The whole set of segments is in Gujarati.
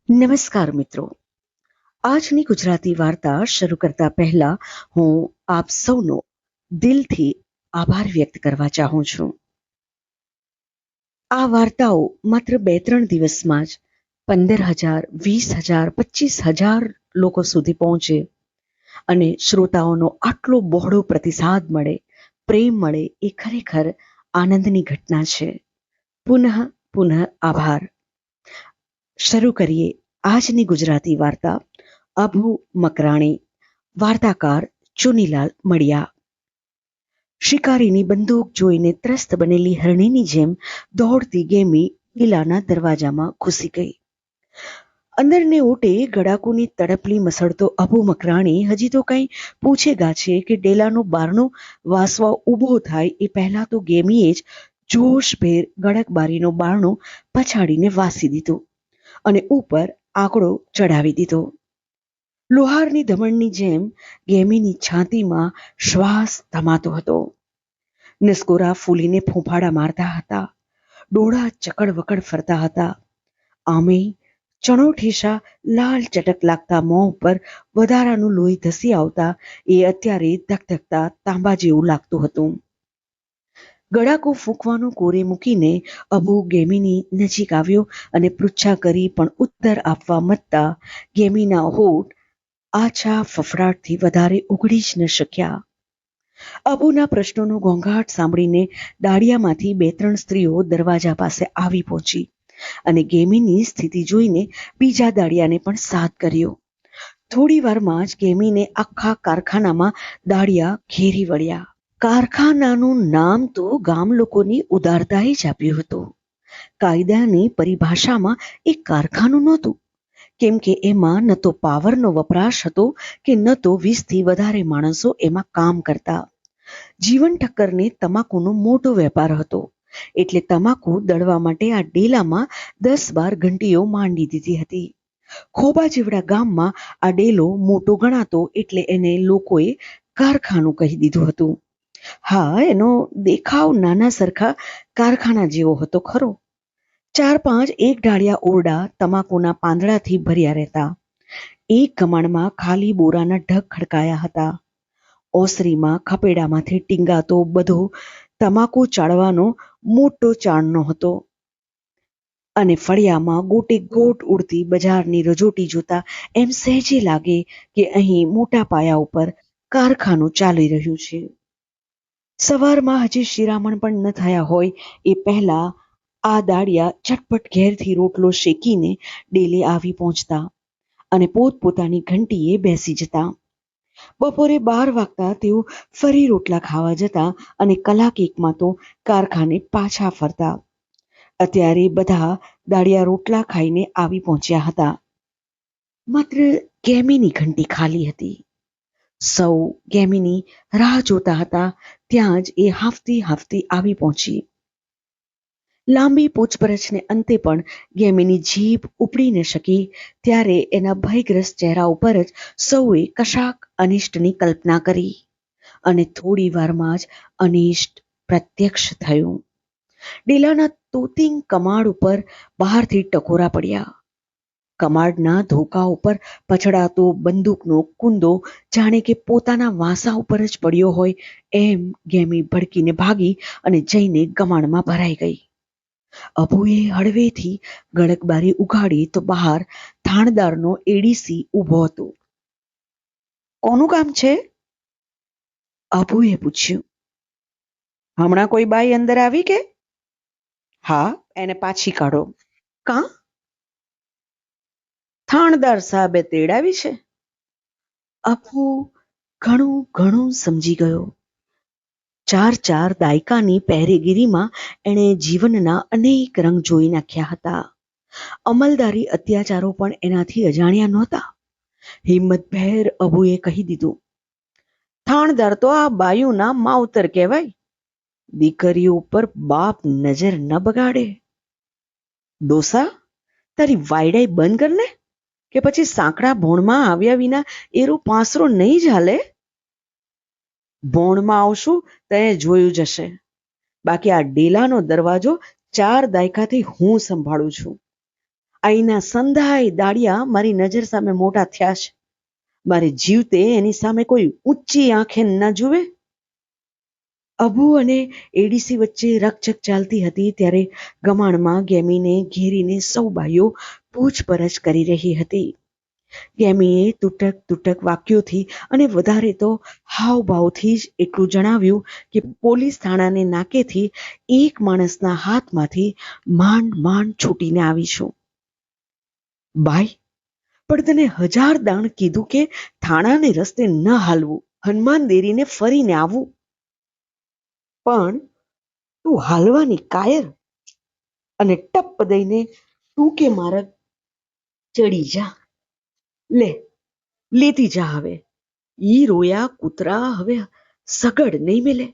નમસ્કાર મિત્રો. આજની ગુજરાતી વાર્તા શરૂ કરતા પહેલા હું આપ સૌનો દિલથી આભાર વ્યક્ત કરવા ચાહું છું. આ વાર્તાઓ માત્ર 2-3 દિવસમાં જ 15,000, 20,000, 25,000 લોકો સુધી પહોંચે અને શ્રોતાઓનો આટલો બહોળો પ્રતિસાદ મળે, પ્રેમ મળે એ ખરેખર આનંદની ઘટના છે. પુનઃ આભાર. શરૂ કરીએ આજની ગુજરાતી વાર્તા. અભુ મકરાણી. વાર્તાકાર ચુનીલાલ મડિયા. શિકારીની બંદૂક જોઈને ત્રસ્ત બનેલી હરણીની જેમ દોડતી ગેમી કિલ્લાના દરવાજામાં ઘૂસી ગઈ. અંદરને ઓટે ગડાકુની તડપલી મસળતો અભુ મકરાણી હજી તો કંઈ પૂછે ગાછે કે ડેલાનો બારણો વાસવા ઊભો થાય એ પહેલા તો ગેમીએ જ જોશભેર ગડકબારીનો બારણો પછાડીને વાસી દીધો અને ઉપર આંકડો ચડાવી દીધો. લોહારની ધમણની જેમ ગેમીની છાતીમાં શ્વાસ થમાતો હતો. નસકોરા ફૂલીને ફૂંફાડા મારતા હતા. ડોળા ચકડ વકડ ફરતા હતા. આમે ચણોઠીસા લાલ ચટક લાગતા મોં ઉપર વધારાનું લોહી ધસી આવતા એ અત્યારે ધકધકતા તાંબા જેવું લાગતું હતું. ગડાકો ફૂંકવાનો કોરે મૂકીને અબુ ગેમીની નજીક આવ્યો અને પૃચ્છા કરી પણ ઉત્તર આપવા મત્તા ગેમીના હોઠ આછા ફફડાટથી વધારે ઉઘડી જ ન શક્યા. અબુના પ્રશ્નોનો ઘોંઘાટ સાંભળીને દાળિયામાંથી 2-3 સ્ત્રીઓ દરવાજા પાસે આવી પહોંચી અને ગેમીની સ્થિતિ જોઈને બીજા દાળિયાને પણ સાથ કર્યો. થોડી વારમાં જ ગેમીને આખા કારખાનામાં દાળિયા ઘેરી વળ્યા. કારખાનાનું નામ તો ગામ લોકોની ઉદારતાએ જ આપ્યું હતું. કાયદાની પરિભાષામાં એ કારખાનું નહોતું, કેમ કે એમાં ન તો પાવરનો વપરાશ હતો કે ન તો 20થી વધારે માણસો એમાં કામ કરતા. જીવન ઠક્કરને તમાકુનો મોટો વેપાર હતો, એટલે તમાકુ દળવા માટે આ ડેલામાં 10-12 ઘંટીઓ માંડી દીધી હતી. ખોબા જેવડા ગામમાં આ ડેલો મોટો ગણાતો એટલે એને લોકોએ કારખાનું કહી દીધું હતું. હા, એનો દેખાવ નાના સરખા કારખાના જેવો હતો ખરો. 4-5 એક ઢાળિયા ઓરડા તમાકુના પાંદડાથી ભર્યા રહેતા. એક કમાણમાં ખાલી બોરાના ઢગ ખડકાયા હતા. ઓસરીમાં ખપેડામાંથી ટીંગાતો બધો તમાકુ ચાળવાનો મોટો ચાળનો હતો અને ફળિયામાં ગોટે ગોટ ઉડતી બજારની રજોટી જોતા એમ સહેજે લાગે કે અહીં મોટા પાયા ઉપર કારખાનું ચાલી રહ્યું છે. સવારમાં હજી શિરામણ પણ ન થયા હોય એ પહેલા આ દાળિયા ઝટપટ ઘેરથી રોટલો શેકીને ડેલે આવી પહોંચતા અને પોતપોતાની ઘંટીએ બેસી જતા. બપોરે 12 વાગતા તેઓ ફરી રોટલા ખાવા જતા અને કલાક એકમાં તો કારખાને પાછા ફરતા. અત્યારે બધા દાળિયા રોટલા ખાઈને આવી પહોંચ્યા હતા. માત્ર ગેમીની ઘંટી ખાલી હતી. સૌ ગેમીની રાહ જોતા હતા. ત્યાં જ એ હાંફતી આવી પહોંચી. લાંબી પૂછપરછને અંતે પણ ગેમીની જીભ ઉપડી ન શકી ત્યારે એના ભયગ્રસ્ત ચહેરા ઉપર જ સૌએ કશાક અનિષ્ટની કલ્પના કરી અને થોડી વારમાં જ અનિષ્ટ પ્રત્યક્ષ થયું. ડેલાના તોતિંગ કમાડ ઉપર બહારથી ટકોરા પડ્યા. કમાડના ધોકા ઉપર પછડાતો બંદૂકનો કુંદો જાણે કે પોતાના વાંસા ઉપર જ પડ્યો હોય એમ ગેમી ભડકીને ભાગી અને જઈને ગમાણમાં ભરાઈ ગઈ. અબુએ હળવેથી ગડકબારી ઉઘાડી તો બહાર થાણદારનો એડીસી ઊભો હતો. કોનું કામ છે? અબુએ પૂછ્યું. હમણાં કોઈ બાઈ અંદર આવી કે? હા, એને પાછી કાઢો. કાં? થાણદાર સાહેબે તેડાવી છે. અબુ ઘણું સમજી ગયો. 4 દાયકાની પહેરેગીરીમાં એણે જીવનના અનેક રંગ જોઈ નાખ્યા હતા. અમલદારી અત્યાચારો પણ એનાથી અજાણ્યા નહોતા. હિંમતભેર અબુએ કહી દીધું, થાણદાર તો આ બાયુના માવતર કહેવાય. દીકરીઓ ઉપર બાપ નજર ન બગાડે. ડોસા, તારી વાયડાઈ બંધ કરને, કે પછી સાંકડા ભોણમાં આવ્યા વિના એરો પાંસરો નહીં ચાલે. ભોણમાં આવશું તે જોયું જશે. બાકી આ ડેલાનો દરવાજો 4 દાયકાથી હું સંભાળું છું. આઈના સંધાય દાડિયા મારી નજર સામે મોટા થયા છે. મારે જીવતે એની સામે કોઈ ઊંચી આંખે ન જુએ. અભુ અને એડીસી વચ્ચે રકઝક ચાલતી હતી ત્યારે ગમાણમાં ગેમીને ઘેરીને સૌ બાઈઓ પૂછપરછ કરી રહી હતી. ગેમીએ તૂટક વાક્યોથી અને વધારે તો હાવભાવથી જ એટલું જણાવ્યું કે પોલીસ થાણાને નાકેથી એક માણસના હાથમાંથી માંડ છૂટીને આવી છું. બાઈ, પણ તને 1000 દાણ કીધું કે થાણાને રસ્તે ન હાલવું, હનુમાન દેરીને ફરીને આવવું. પણ તું હાલવાની કાયર અને ટપ દઈને તું કે મારગ ચડી જા. લેતી જા હવે. ઈ રોયા કૂતરા હવે સગડ નહીં મેલે.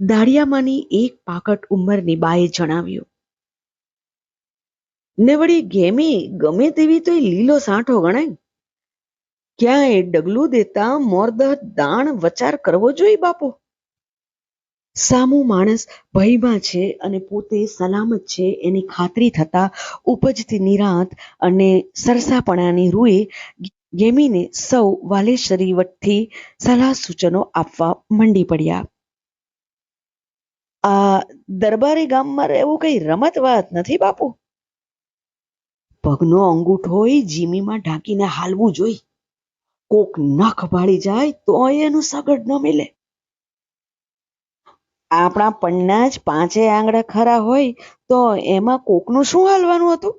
દાડિયામાંની એક પાકટ ઉંમરની બાએ જણાવ્યું. ને વળી ગેમી ગમે તેવી તો લીલો સાંઠો ગણાય. ક્યાંય ડગલું દેતા મોરદ દાણ વચાર કરવો જોઈએ બાપુ. સામો માણસ ભયમાં છે અને પોતે સલામત છે એની ખાતરી થતા ઉપજતી નિરાંત અને સરસાપણાની રૂએ ગેમીને સૌ વાલેશ્વરી વટથી સલાહ સૂચનો આપવા મંડી પડ્યા. આ દરબારી ગામમાં રહેવું કઈ રમત વાત નથી બાપુ. પગનો અંગૂઠો જીમીમાં ઢાંકીને હાલવું જોઈ. કોક નખ ભાળી જાય તો એનું સગડ ન મિલે. આપણા પણના જ 5 આંગળા ખરા હોય તો એમાં કોકનું શું હાલવાનું હતું?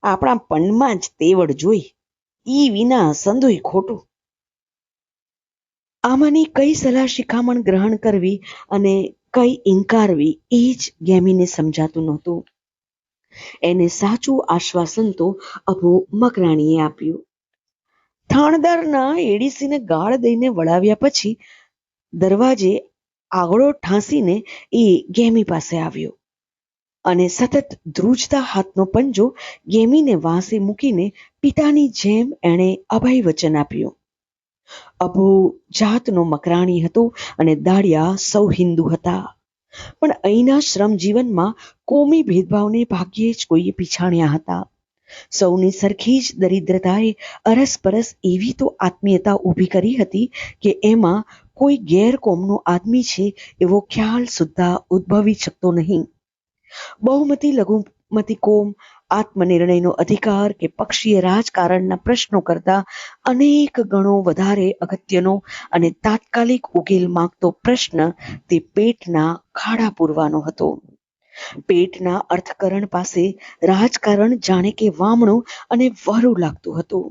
આપણા પણમાં જ તેવડ જોઈ. ઈ વિના સંધુય ખોટું. આમાંની કઈ સલાહ શિખામણ ગ્રહણ કરવી અને કઈ ઇન્કારવી એ જ ગેમીને સમજાતું નહોતું. એને સાચું આશ્વાસન તો અભુ મકરાણીએ આપ્યું. થાણદારના એડીસીને ગાળ દઈને વળાવ્યા પછી દરવાજે આગળો ઠાંસીને એ ગેમી પાસે આવ્યો અને સતત ધ્રુજતા હાથનો પંજો ગેમીને વાંસે મૂકીને પિતાની જેમ એણે અભય વચન આપ્યું. અભુ જાતનો મકરાણી હતો અને દાડિયા સૌ હિન્દુ હતા. પણ અહીંના શ્રમજીવનમાં કોમી ભેદભાવને ભાગ્યે જ કોઈએ પીછાણ્યા હતા. સૌની સરખી જ દરિદ્રતાએ અરસપરસ એવી તો આત્મીયતા ઊભી કરી હતી કે એમાં કોઈ ગેરકોમનો આદમી છે એવો ખ્યાલ સુદ્ધા ઉદ્ભવી શકતો નહીં. બહુમતી લઘુમતી કોમ, આત્મનિર્ણયનો અધિકાર કે પક્ષીય રાજકારણના પ્રશ્નો કરતા અનેક ગણો વધારે અગત્યનો અને તાત્કાલિક ઉકેલ માંગતો પ્રશ્ન તે પેટના ખાડા પૂરવાનો હતો. પેટના અર્થકરણ પાસે રાજકારણ જાણે કે વામણું અને વરું લાગતું હતું.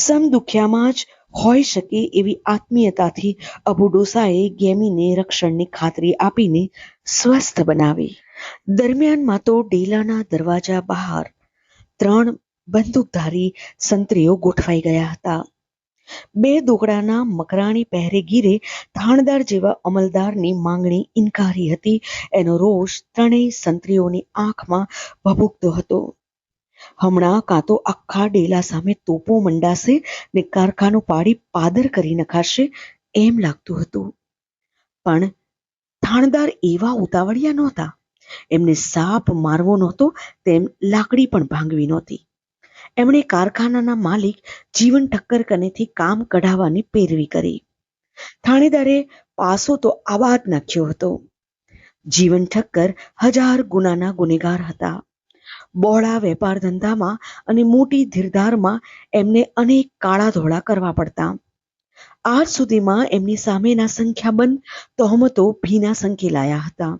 સમદુખ્યામાં જ હોઈ શકે એવી આત્મીયતાથી અબુ ડોસાએ ગેમીને રક્ષણની ખાતરી આપીને સ્વસ્થ બનાવી. દરમિયાનમાં તો ડેલાના દરવાજા બહાર 3 બંદૂકધારી સંત્રીઓ ગોઠવાઈ ગયા હતા. 2 દોકડાના મકરાણી પહેરેગીરે થાણદાર જેવા અમલદારની માંગણી ઇનકારી હતી એનો રોષ 3 સંત્રીઓની આંખમાં ભભૂકતો હતો. હમણાં કાં તો આખા ડેલા સામે તોપો મંડાશે ને કારખાનું પાડી પાદર કરી નખાશે એમ લાગતું હતું. પણ થાણદાર એવા ઉતાવળિયા નહોતા. એમને સાપ મારવો નહોતો તેમ લાકડી પણ ભાંગવી નહોતી. એમણે કારખાનાના માલિક જીવન ઠક્કર કનેથી કામ કઢાવવાની પેરવી કરી. થાણેદારે પાસો તો આબાદ નાખ્યો હતો. જીવન ઠક્કર 1000 ગુનાના ગુનેગાર હતા. બહોળા વેપાર ધંધામાં અને મોટી ધીરધારમાં એમને અનેક કાળા ધોળા કરવા પડતા. આજ સુધીમાં એમની સામેના સંખ્યાબંધ તહોમતો ભીના સંકેલાયા હતા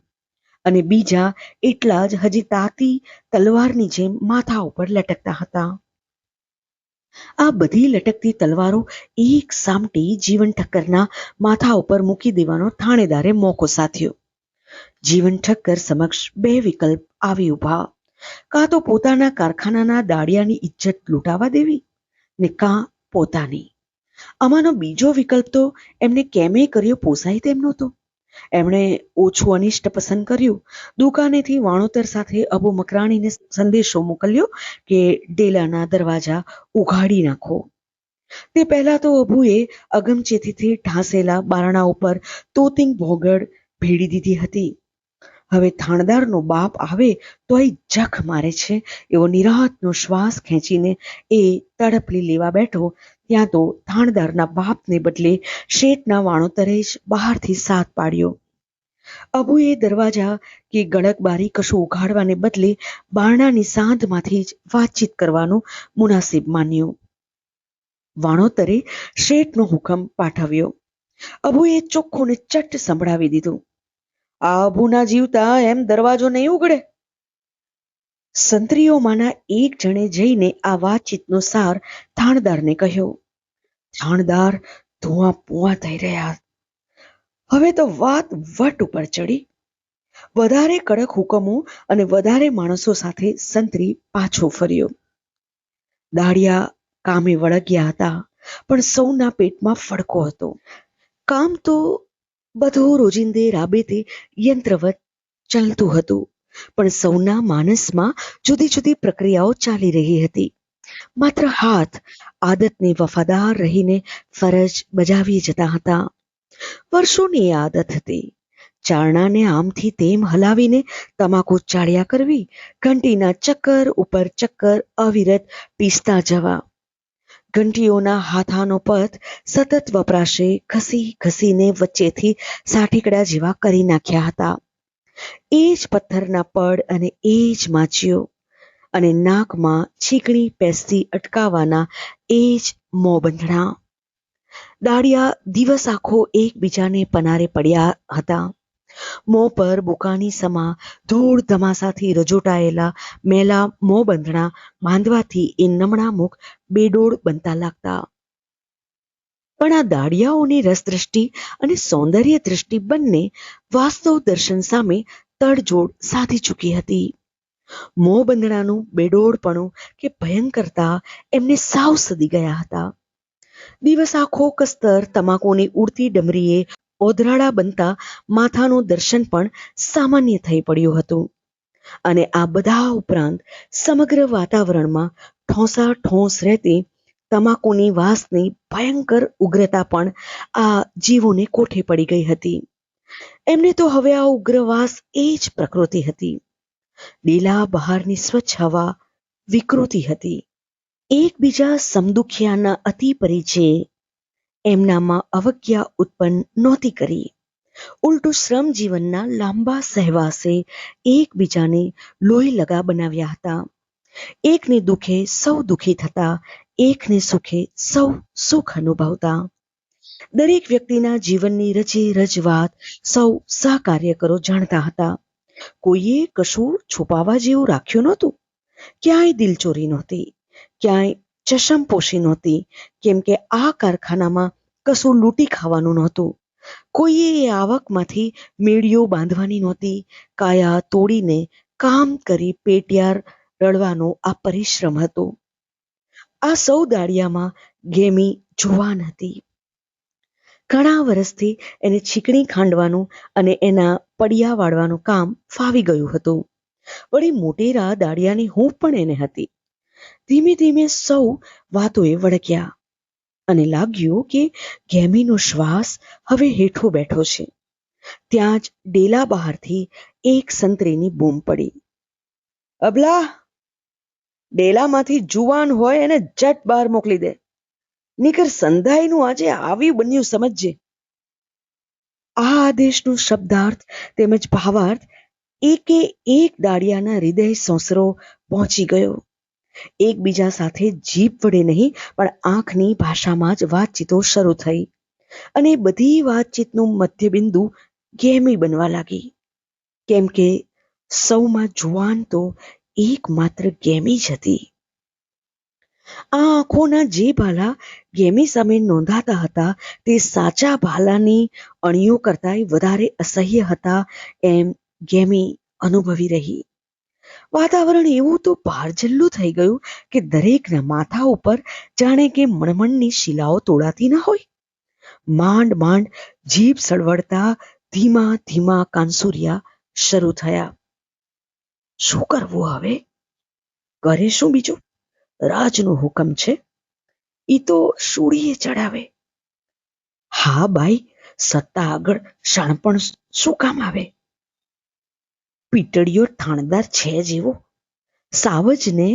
અને બીજા એટલા જ હજી તાતી તલવારની જેમ માથા ઉપર લટકતા હતા. આ બધી લટકતી તલવારો એક સામટી જીવન ઠક્કરના માથા ઉપર મૂકી દેવાનો થાણેદારે મોકો સાધ્યો. જીવન ઠક્કર સમક્ષ 2 વિકલ્પ આવી ઉભા. કાં તો પોતાના કારખાનાના દાડિયાની ઇજ્જત લૂંટાવા દેવી ને કાં પોતાની. આમાંનો બીજો વિકલ્પ તો એમને કેમે કર્યો પોસાય તેમ નહોતો. એમણે ઓછું અનિષ્ટ પસંદ કર્યું. દુકાનેથી વાણોતર સાથે અબુ મકરાણીને સંદેશો મોકલ્યો કે ડેલાના દરવાજા ઉઘાડી નાખો. તે પહેલા તો અબુએ અગમચેતીથી ઢાંસેલા બારણા ઉપર તોતિંગ ભોગડ ભેડી દીધી હતી. હવે થાણદારનો બાપ આવે તોય જખ મારે છે એવો નિરાંતનો શ્વાસ ખેંચીને એ તડપલી લેવા બેઠો ત્યાં તો થાણદારના બાપને બદલે શેઠના વાણોતરે જ બહારથી સાથ પાડ્યો. અબુએ દરવાજા કે ગળકબારી કશું ઉઘાડવાને બદલે બારણાની સાંધમાંથી જ વાતચીત કરવાનું મુનાસિબ માન્યું. વાણોતરે શેઠનો હુકમ પાઠવ્યો. અબુએ ચોખ્ખું ને ચટ્ટ સંભળાવી દીધું. આ અબુના જીવતા એમ દરવાજો નહીં ઉઘડે. સંત્રીઓમાંના એક જણે જઈને આ વાતચીતનો સાર થાણદારને કહ્યો. થાણદાર ધુઆ પુઆ થઈ રહ્યા. હવે તો વાત વટ ઉપર ચડી. વધારે કડક હુકમો અને વધારે માણસો સાથે સંત્રી પાછો ફર્યો. દાળિયા કામે વળગ્યા હતા, પણ સૌના પેટમાં ફડકો હતો. કામ તો બધું રોજિંદે રાબેતે યંત્રવત ચાલતું હતું, પણ સૌના માનસમાં જુદી જુદી પ્રક્રિયાઓ ચાલી રહી હતી. માત્ર હાથ આદતને વફાદાર રહીને ફરજ બજાવી જતા હતા. વર્ષોની આદત હતી. ચારણાને આમથી તેમ હલાવીને તમાકુ ચાળ્યા કરવી, ઘંટીના ચક્કર ઉપર ચક્કર અવિરત પીસતા જવા. ઘંટીઓના હાથાનો પથ સતત વપરાશે ઘસી ઘસીને વચ્ચેથી સાઠીકડા જેવા કરી નાખ્યા હતા. એ જ પથ્થરના પડ અને એ જ માચીઓ અને નાકમાં છીકણી પેસથી અટકાવવાના એ જ મોંબંધણા. દાળિયા દિવસ આખો એકબીજાને પનારે પડ્યા હતા. મોં પર બુકાની સમા ધૂળ ધમાસાથી રજોટાયેલા મેલા મોંબંધણા બાંધવાથી એ નમણા મુખ બેડોળ બનતા લાગતા. પણ આ દાળિયાઓની રસદ્રષ્ટિ અને સૌંદર્ય દ્રષ્ટિ બંને વાસ્તવ દર્શન સામે તડજોડ સાધી ચૂકી હતી. મોંબંધણાનું બેડોળપણું કે ભયંકરતા એમને સાવ સદી ગયા હતા. દિવસ આખો કસ્તર તમાકુની ઉડતી ડમરીએ ઓધરાડા બનતા માથાનું દર્શન પણ સામાન્ય થઈ પડ્યું હતું. અને આ બધા ઉપરાંત સમગ્ર વાતાવરણમાં ઠોંસા ઠોંસ રહેતી તમાકુની વાસની ભયંકર ઉગ્રતા પણ આ જીવોને કોઠે પડી ગઈ હતી. એમને તો હવે આ ઉગ્રવાસ એ જ પ્રકૃતિ હતી. ડેલા બહારની સ્વચ્છ હવા વિકૃતિ હતી. એકબીજા સમદુખિયાના અતિ પરિચયે એમનામાં અવજ્ઞા ઉત્પન્ન નહોતી કરી. ઉલટું શ્રમજીવનના લાંબા સહેવાસે એકબીજાને લોહી લગા બનાવ્યા હતા. એકને દુઃખે સૌ દુઃખી થતા, એકને સુખે સૌ સુખ અનુભવતા. દરેક વ્યક્તિના જીવનની રચે રચ વાત સૌ સહકાર્યકરો જાણતા હતા. કોઈએ કશું છુપાવવા જેવું રાખ્યું નહોતું. ક્યાંય દિલચોરી નહોતી, ક્યાંય ચશમપોશી નહોતી, કેમ કે આ કારખાનામાં કશું લૂંટી ખાવાનું નહોતું. કોઈએ એ આવકમાંથી મેળીઓ બાંધવાની નહોતી. કાયા તોડીને કામ કરી પેટિયાર રળવાનો આ પરિશ્રમ હતો. આ સૌ દાળિયામાં ગેમી જુવાન હતી. ઘણા વર્ષથી એને છીકણી ખાંડવાનું અને એના પડિયા વાળવાનું કામ ફાવી ગયું હતું. વળી મોટેરા દાળિયાની હૂંફ પણ એને હતી. ધીમે ધીમે સૌ વાતોએ વળગ્યા અને લાગ્યું કે ગેમીનો શ્વાસ હવે હેઠો બેઠો છે. ત્યાં જ ડેલા બહારથી એક સંતરીની બૂમ પડી. અબલા, ડેલામાંથી જુવાન હોય એને જટ બહાર મોકલી દે. નીકર સંધાઈનું આજે આવ્યું બન્યું સમજજે. આ આદેશનો શબ્દાર્થ તેમજ ભાવાર્થ એકે એક દાળિયાના હૃદય સોંસરો પહોંચી ગયો. એકબીજા સાથે જીભ વડે નહીં પણ આંખની ભાષામાં જ વાતચીતો શરૂ થઈ અને બધી વાતચીતનું મધ્યબિંદુ ગેમી બનવા લાગી. કેમ કે સૌમાં જુવાન તો એકમાત્ર ગેમી જ હતી. આ આંખોના જે ભાલા ગેમી સામે નોંધાતા હતા તે સાચા ભાલાની અણીઓ કરતાંય વધારે અસહ્ય હતા એમ ગેમી અનુભવી રહી. વાતાવરણ એવું તો ભારજલ્લું થઈ ગયું કે દરેકના માથા ઉપર જાણે કે મણમણની શિલાઓ તોડાતી ન હોય. માંડ માંડ જીભ સળવળતા ધીમા ધીમા કાનસુરિયા શરૂ થયા. શું કરવું હવે? કરે શું બીજું? રાજનો હુકમ છે, ઈ તો શૂળીએ ચડાવે. હા બાઈ, સત્તા આગળ શાણપણ શું કામ આવે? પીટળિયો થાણદાર છે જેવો. સાવજને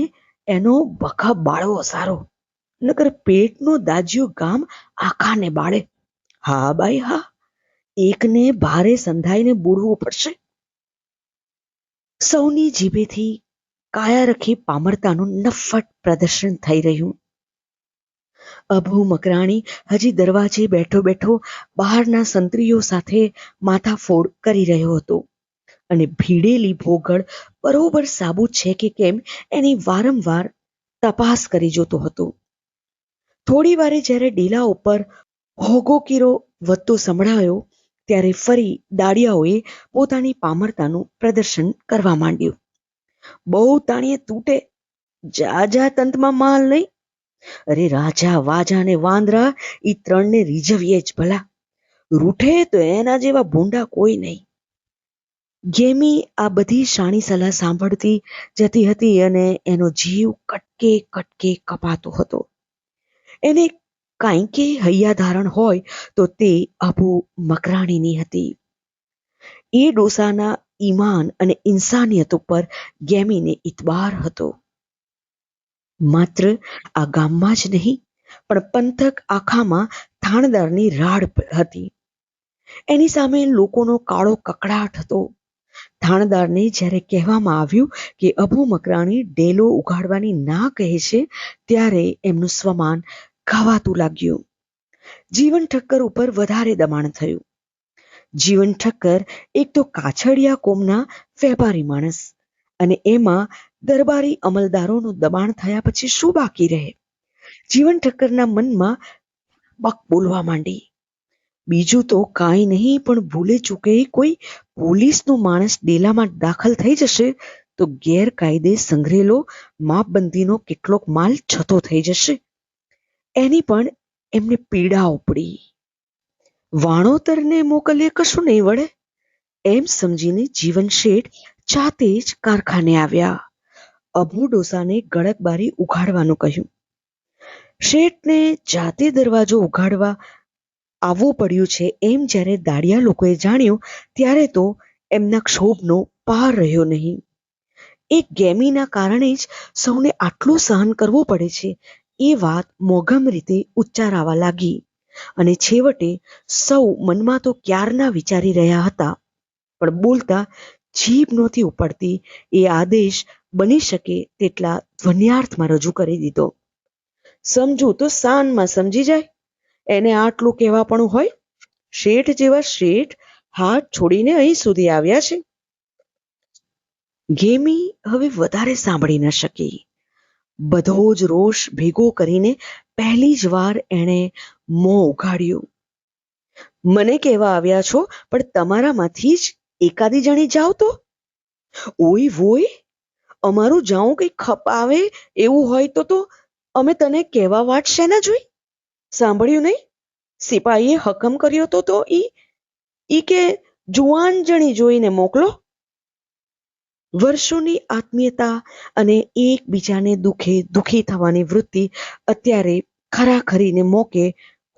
એનો બખા બાળવો સારો, નકર પેટનો દાજ્યો ગામ આખાને બાળે. હા બાઈ હા, એકને ભારે સંધાઈને બોલવું પડશે. સૌની જીભેથી કાયારખી પામરતાનું નફ્ફટ પ્રદર્શન થઈ રહ્યું. અભુ મકરાણી હજી દરવાજે બેઠો બેઠો બહારના સંત્રીઓ સાથે માથાફોડ કરી રહ્યો હતો અને ભીડેલી ભોગળ બરોબર સાબુ છે કે કેમ એની વારંવાર તપાસ કરી જોતો હતો. થોડી વારે જ્યારે ડેલા ઉપર હોગોકીરો વધતો સંભળાયો ત્યારે ફરી દાડિયાઓએ પોતાની પામરતાનું પ્રદર્શન કરવા માંડ્યું. બહુ તાણીએ તૂટે, જા જા તંતમાં માલ નહીં. અરે રાજા વાજા ને વાંદરા ઈ ત્રણને રીઝવીએ જ ભલા, રૂઠે તો એના જેવા ભૂંડા કોઈ નહીં. ગેમી આ બધી શાણી સલાહ સાંભળતી જતી હતી અને એનો જીવ કટકે કટકે કપાતો હતો. એને કાંઈકે હૈયાધારણ હોય તો તે અભુ મકરાણીની હતી. એ ડોસાના ઈમાન અને ઇન્સાનિયત ઉપર ગેમીને ઇતબાર હતો. માત્ર આ ગામમાં જ નહીં પણ પંથક આખામાં થાણદારની રાડ હતી. એની સામે લોકોનો કાળો કકડાટ હતો. થાણદારને જ્યારે કહેવામાં આવ્યું કે અભુ મકરાણી ડેલો ઉગાડવાની ના કહે છે ત્યારે એમનું સ્વમાન ઘવાતું લાગ્યું. જીવન ઠક્કર ઉપર વધારે દબાણ થયું. જીવન ઠક્કર એક તો કાછડિયા કોમના વેપારી માણસ, અને એમાં દરબારી અમલદારોનું દબાણ થયા પછી શું બાકી રહે? જીવન ઠક્કરના મનમાં બક બોલવા માંડી. બીજું તો કાંઈ નહીં, પણ ભૂલે ચૂકે કોઈ પોલીસનો માણસ ડેલામાં દાખલ થઈ જશે તો ગેરકાયદે સંઘરેલો માપબંધીનો કેટલોક માલ જતો થઈ જશે. એની પણ એમને પીડા ઉપડી. વાણોતરને મોકલે કશું નહીં વળે એમ સમજીને જીવન શેઠ જાતે જ કારખાને આવ્યા. અભુ ડોસાને ગળકબારી ઉઘાડવાનું કહ્યું. શેઠને જાતે દરવાજો ઉઘાડવા આવવું પડ્યું છે એમ જ્યારે દાડિયા લોકોએ જાણ્યું ત્યારે તો એમના ક્ષોભનો પાર રહ્યો નહીં. એક ગેમીના કારણે જ સૌને આટલું સહન કરવું પડે છે એ વાત મોઘમ રીતે ઉચ્ચારાવા લાગી, અને છેવટે સૌ મનમાં તો ક્યારના વિચારી રહ્યા હતા પણ બોલતા જીભ નહોતી ઉપડતી એ આદેશ બની શકે તેટલા ધ્વન્યાર્થમાં રજૂ કરી દીધો. સમજુ તો સાનમાં સમજી જાય, એને આટલું કહેવાપણું હોય? શેઠ જેવા શેઠ હાથ છોડીને અહીં સુધી આવ્યા છે. ગેમી હવે વધારે સાંભળી ન શકી. બધો જ રોષ ભેગો કરીને પહેલી જ વાર એણે મોં ઉઘાડ્યું. મને કહેવા આવ્યા છો, પણ તમારામાંથી જ એકાદી જણી જાવ તો? ઓય વોય, અમારું જાઉં કંઈ ખપ આવે એવું હોય તો અમે તને કહેવા વાટ શેના જોઈ? સાંભળ્યું નહીં? સિપાહીએ હકમ કર્યો તો ઈ કે જુવાન જણી જોઈને મોકલો. વર્ષોની આત્મીયતા અને એકબીજાને દુઃખે દુઃખી થવાની વૃત્તિ અત્યારે ખરાખરીને મોકે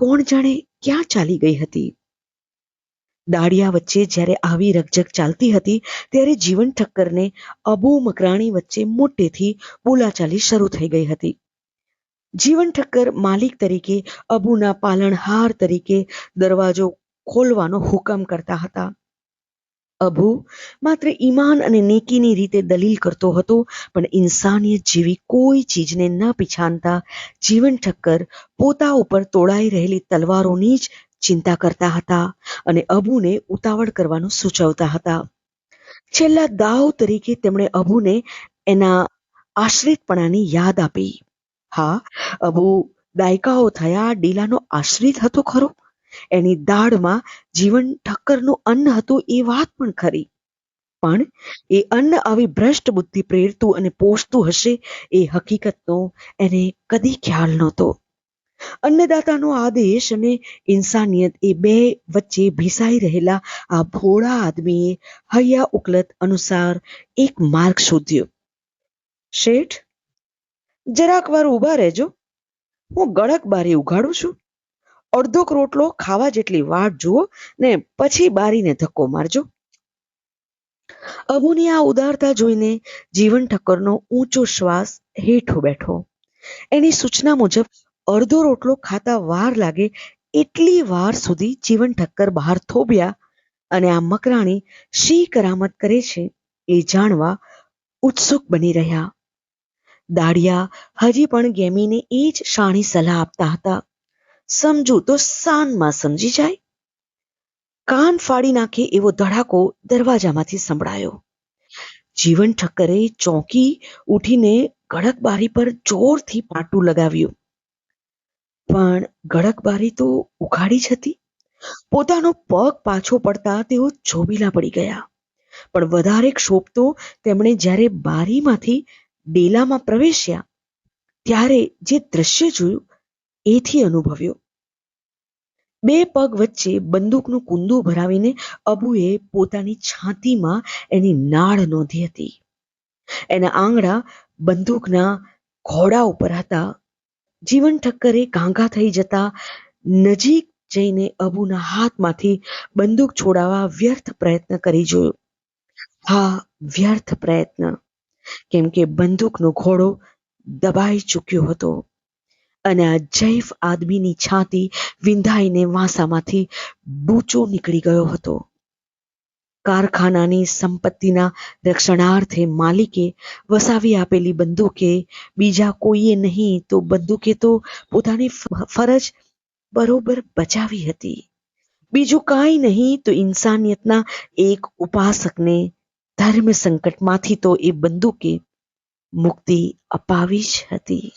કોણ જાણે ક્યાં ચાલી ગઈ હતી. દાડિયા વચ્ચે જ્યારે આવી રકઝક ચાલતી હતી ત્યારે જીવન ઠક્કરને અબુ મકરાણી વચ્ચે મોટેથી બોલાચાલી શરૂ થઈ ગઈ હતી. જીવન ઠક્કર માલિક તરીકે અબુના પાલનહાર તરીકે દરવાજો ખોલવાનો હુકમ કરતા હતા. અબુ માત્ર ઈમાન અને નેકીની રીતે દલીલ કરતો હતો, પણ ઇન્સાનિયત જેવી કોઈ ચીજને ન પીછાનતા જીવન ઠક્કર પોતા ઉપર તોડાઈ રહેલી તલવારોની જ ચિંતા કરતા હતા અને અબુને ઉતાવળ કરવાનું સૂચવતા હતા. છેલ્લા દાવ તરીકે તેમણે અબુને એના આશ્રિતપણાની યાદ આપી. હા, અબુ દાયકાઓ થયા ડેલાનો આશ્રિત હતો ખરો. એની દાઢમાં જીવન ઠક્કરનું અન્ન હતું એ વાત પણ ખરી, પણ એ અન્ન આવી ભ્રષ્ટ બુદ્ધિ પ્રેરતું અને પોષતું હશે એ હકીકતનો એને કદી ખ્યાલ નહોતો. અન્નદાતાનો આદેશ અને ઇન્સાનિયત એ બે વચ્ચે ભીસાઈ રહેલા આ ભોળા આદમીએ હૈયા ઉકલત અનુસાર એક માર્ગ શોધ્યો. શેઠ, જરાક વાર ઊભા રહેજો, હું ગળક બારી ઉઘાડું છું. અડધોક રોટલો ખાવા જેટલી વાટ જુઓ ને પછી બારીને ધક્કો મારજો. અબુની આ ઉદારતા જોઈને જીવન ઠક્કરનો ઊંચો શ્વાસ હેઠો બેઠો. એની સૂચના મુજબ અડધો રોટલો ખાતા વાર લાગે એટલી વાર સુધી જીવન ઠક્કર બહાર થોભ્યા અને આ મકરાણી શી કરામત કરે છે એ જાણવા ઉત્સુક બની રહ્યા. દાડિયા હજી પણ ગેમીને એ જ શાણી સલાહ આપતા હતા. સમજું તો સાનમાં સમજી જાય. કાન ફાડી નાખે એવો ધડાકો દરવાજામાંથી સંભળાયો. જીવન ઠક્કરે ચોંકી ઉઠીને ગળકબારી પર જોરથી પાટું લગાવ્યું. પણ ગળકબારી તો ઉઘાડી જ હતી. પોતાનો પગ પાછો પડતા તેઓ ચોબીલા પડી ગયા. પણ વધારે ક્ષોભતો તેમણે જ્યારે બારીમાંથી ડેલામાં પ્રવેશ્યા ત્યારે જે દ્રશ્ય જોયું એથી અનુભવ્યો. બે પગ વચ્ચે બંદૂકનું કુંદું ભરાવીને અબુએ પોતાની છાતીમાં એની નાળ નોંધી હતી. એના આંગળા બંદૂકના ઘોડા ઉપર હતા. જીવન ઠક્કરે ઘાંઘા થઈ જતા નજીક જઈને અબુના હાથમાંથી બંદૂક છોડાવવા વ્યર્થ પ્રયત્ન કરી જોયો. હા, વ્યર્થ પ્રયત્ન, કેમ કે બંદૂકનો ઘોડો દબાઈ ચૂક્યો હતો અને આ જૈફ આદમીની છાતી વિંધાઈને વાંસામાંથી ડૂચો નીકળી ગયો હતો. કારખાનાની સંપત્તિના રક્ષણાર્થે માલિકે વસાવી આપેલી બંદૂકે બીજા કોઈએ નહીં તો બંદૂકે તો પોતાની ફરજ બરોબર બજાવી હતી. બીજું કાંઈ નહીં તો ઇન્સાનિયતના એક ઉપાસકને ધર્મ સંકટમાંથી તો એ બંદૂકે મુક્તિ અપાવી જ હતી.